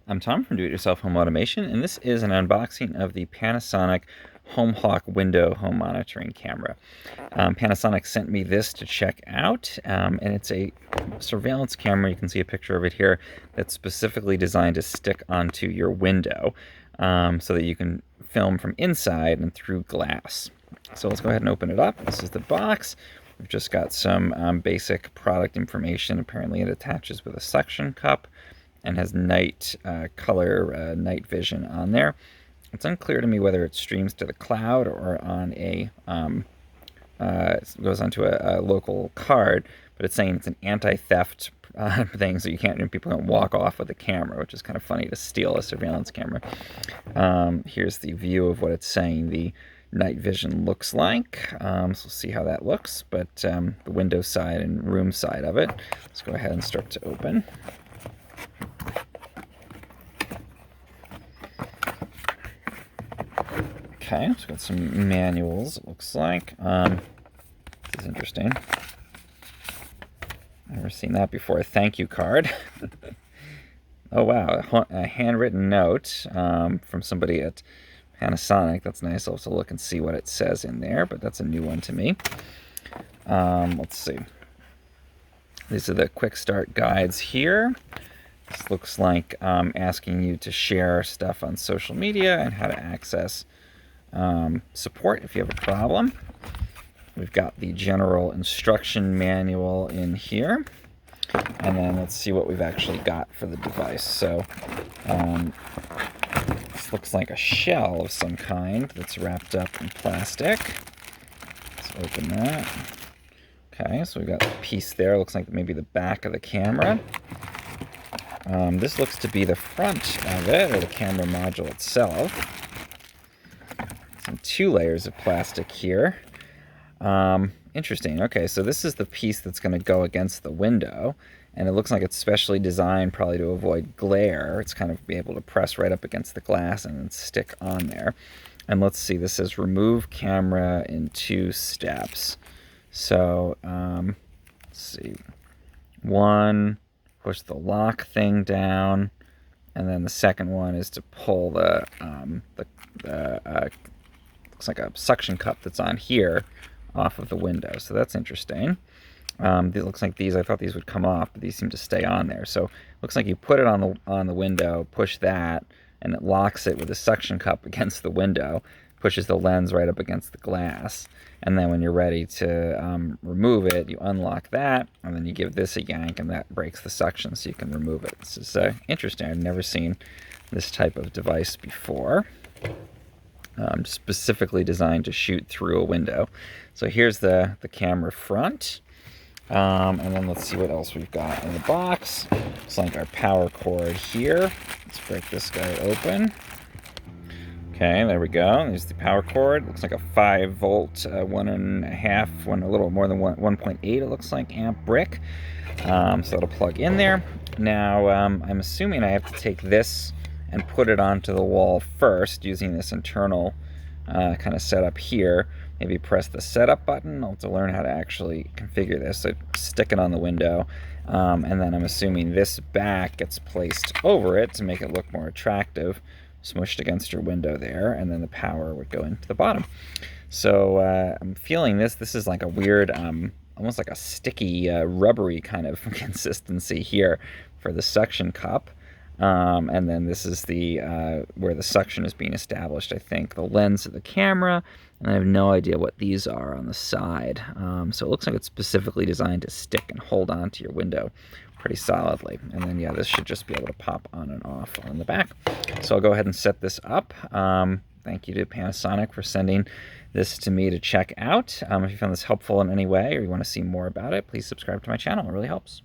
I'm Tom from Do-It-Yourself Home Automation, and this is an unboxing of the Panasonic Homehawk Window home monitoring camera. Panasonic sent me this to check out, and it's a surveillance camera. You can see a picture of it here that's specifically designed to stick onto your window so that you can film from inside and through glass. So let's go ahead and open it up. This is the box. We've just got some basic product information. Apparently it attaches with a suction cup and has night color, night vision on there. It's unclear to me whether it streams to the cloud or on a goes onto a local card, but it's saying it's an anti-theft thing, so people don't walk off with the camera, which is kind of funny to steal a surveillance camera. Here's the view of what it's saying the night vision looks like. So we'll see how that looks, but the window side and room side of it. Let's go ahead and start to open. Okay, so got some manuals, it looks like. This is interesting. Never seen that before. A thank you card. Oh, wow. A handwritten note from somebody at Panasonic. That's nice. I'll have to look and see what it says in there, but that's a new one to me. Let's see. These are the quick start guides here. This looks like asking you to share stuff on social media and how to access support if you have a problem. We've got the general instruction manual in here, and then let's see what we've actually got for the device. So this looks like a shell of some kind that's wrapped up in plastic. Let's open that. Okay, so we've got a piece there. Looks like maybe the back of the camera. This looks to be the front of it, or the camera module itself. Some 2 layers of plastic here. Interesting. Okay, so this is the piece that's going to go against the window, and it looks like it's specially designed probably to avoid glare. It's kind of be able to press right up against the glass and then stick on there. And let's see, this says remove camera in 2 steps. So let's see, 1, push the lock thing down, and then the second one is to pull the looks like a suction cup that's on here off of the window. So that's interesting. It looks like these, I thought these would come off, but these seem to stay on there. So it looks like you put it on the window, push that, and it locks it with a suction cup against the window, pushes the lens right up against the glass. And then when you're ready to remove it, you unlock that, and then you give this a yank, and that breaks the suction so you can remove it. This is interesting. I've never seen this type of device before. Specifically designed to shoot through a window. So here's the camera front. And then let's see what else we've got in the box. Looks like our power cord here. Let's break this guy open. Okay, there we go. There's the power cord. Looks like a 5-volt, 1.5, a little more than 1.8, it looks like, amp brick. So that'll plug in there. Now, I'm assuming I have to take this and put it onto the wall first using this internal kind of setup here. Maybe press the setup button. I'll have to learn how to actually configure this. So stick it on the window, and then I'm assuming this back gets placed over it to make it look more attractive, smushed against your window there, and then the power would go into the bottom. So I'm feeling this is like a weird, almost like a sticky, rubbery kind of consistency here for the suction cup. And then this is the where the suction is being established, I think. The lens of the camera, and I have no idea what these are on the side. So it looks like it's specifically designed to stick and hold on to your window pretty solidly. And then, yeah, this should just be able to pop on and off on the back. So I'll go ahead and set this up. Thank you to Panasonic for sending this to me to check out. If you found this helpful in any way or you want to see more about it, please subscribe to my channel. It really helps.